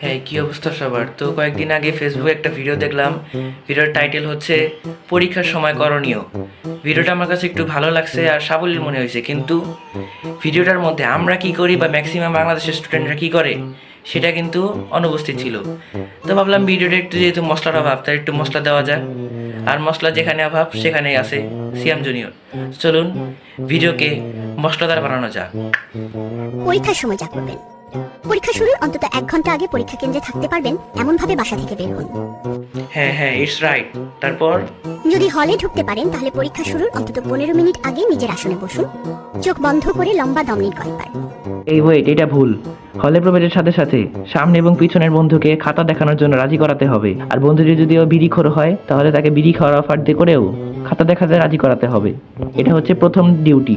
হ্যাঁ, কি অবস্থা সবার? তো কয়েকদিন আগে ফেসবুকে একটা ভিডিও দেখলাম। ভিডিওর টাইটেল হচ্ছে পরীক্ষার সময় করণীয়। ভিডিওটা আমার কাছে একটু ভালো লাগছে আর সাবলীল মনে হয়েছে, কিন্তু ভিডিওটার মধ্যে আমরা কি করি বা ম্যাক্সিমাম বাংলাদেশের স্টুডেন্টরা কি করে সেটা কিন্তু অনুপস্থিত ছিল। তো ভাবলাম ভিডিওটা একটু, যেহেতু মশলার অভাব, তাই একটু মশলা দেওয়া যাক। আর মশলা যেখানে অভাব সেখানেই আছে সিয়াম জুনিয়র। চলুন ভিডিওকে মশলাদার বানানো যাক। পরীক্ষার সময় যা করবেন, পরীক্ষা শুরুর অন্তত 1 ঘন্টা আগে পরীক্ষা কেন্দ্রে থাকতে পারবেন এমন ভাবে বাসা থেকে বের হন। হ্যাঁ হ্যাঁ, ইটস রাইট। তারপর যদি হলে ঢুকতে পারেন তাহলে পরীক্ষা শুরুর অন্তত 15 মিনিট আগে নিজের আসনে বসুন, চোখ বন্ধ করে লম্বা দম নিন কয়েকবার। এই ওয়েট, এটা ভুল। হলে প্রবেশের সাথে সাথে সামনে এবং পিছনের বন্ধুকে খাতা দেখানোর জন্য রাজি করাতে হবে। আর বন্ধুটি যদিও বিড়িখোর হয় তাহলে তাকে বিড়ি খাওয়ার অফার দিয়ে করেও খাতা দেখাতে রাজি করাতে হবে। এটা হচ্ছে প্রথম ডিউটি।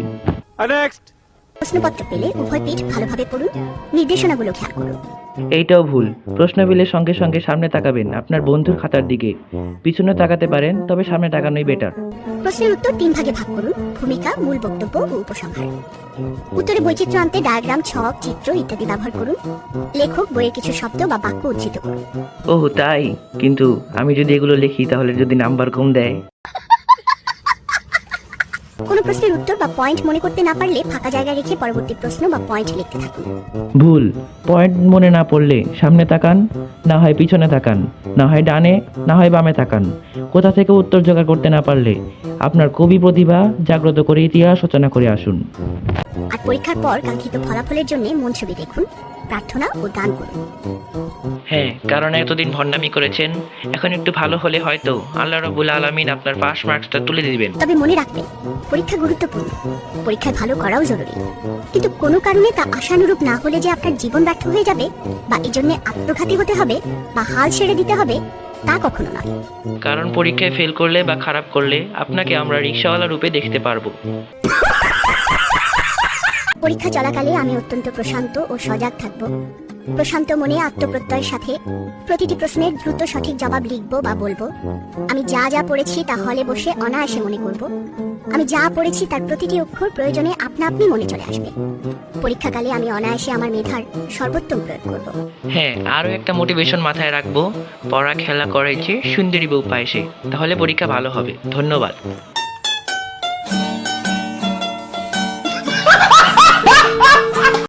প্রশ্নপত্র পেলে উভয় পিঠ ভালোভাবে পড়ুন, নির্দেশনাগুলো খেয়াল করুন। এইটাও ভুল। প্রশ্ন বিলের সঙ্গে সঙ্গে সামনে তাকাবেন আপনার বন্ধুর খাতার দিকে। পিছনে তাকাতে পারেন, তবে সামনে তাকানোই বেটার। প্রশ্নের উত্তর 3 ভাগে ভাগ করুন: ভূমিকা, মূল বক্তব্য ও উপসংহার। উত্তরে বৈচিত্র্য আনতে ডায়াগ্রাম, ছক, চিত্র ইত্যাদি ব্যবহার করুন। লেখক বইয়ের কিছু শব্দ বা বাক্য উদ্ধৃত করুন। ওহ তাই? কিন্তু আমি যদি এগুলো লিখি তাহলে যদি নাম্বার কম দেয়? কোনো প্রশ্নের উত্তর বা পয়েন্ট মনে করতে না পারলে ফাঁকা জায়গা রেখে পরবর্তী প্রশ্ন বা পয়েন্ট লিখতে থাকুন। ভুল। পয়েন্ট মনে না পড়লে সামনে তাকান, না হয় পিছনে তাকান, না হয় ডানে, না হয় বামে তাকান। কোথা থেকে উত্তর জোগাড় করতে না পারলে আপনার কবি প্রতিভা জাগ্রত করে ইতিহাস রচনা করে আসুন। আর পরীক্ষার পর কাঙ্ক্ষিত ফলাফলের জন্য মন ছবি দেখুন, প্রার্থনা ও দান করুন। হ্যাঁ, কারণ এতদিন ভণ্ডামি করেছেন, এখন একটু ভালো হলে হয়তো আল্লাহ রাব্বুল আলামিন আপনার পাস মার্কসটা তুলে দিবেন। তবে মনে রাখবেন, পরীক্ষা গুরুত্বপূর্ণ, পরীক্ষায় ভালো করাও জরুরি। কিন্তু কোনো কারণে তা আশানুরূপ না হলে যে আপনার জীবন ব্যর্থ হয়ে যাবে বা এই জন্য আত্মঘাতী হতে হবে বা হাল ছেড়ে দিতে হবে, তা কখনো নয়। কারণ পরীক্ষায় ফেল করলে বা খারাপ করলে আপনাকে আমরা রিকশাওয়ালা রূপে দেখতে পারবো। পরীক্ষা চলাকালে আমি অত্যন্ত প্রশান্ত ও সজাগ থাকব। প্রশান্ত মনে আত্মপ্রত্যয়ের সাথে প্রতিটি প্রশ্নের দ্রুত সঠিক জবাব লিখব বা বলবো। আমি যা যা পড়েছি তা হলে বসে অনায়াসে মনে করব। আমি যা পড়েছি তার প্রতিটি অক্ষর প্রয়োজনে আপনা আপনি মনে চলে আসবে। পরীক্ষাকালে আমি অনায়াসে আমার মেধার সর্বোত্তম প্রয়োগ করব। হ্যাঁ, আরও একটা মোটিভেশন মাথায় রাখবো, পড়া খেলা করাইছে সুন্দরী বউ পাইছে। তাহলে পরীক্ষা ভালো হবে। ধন্যবাদ।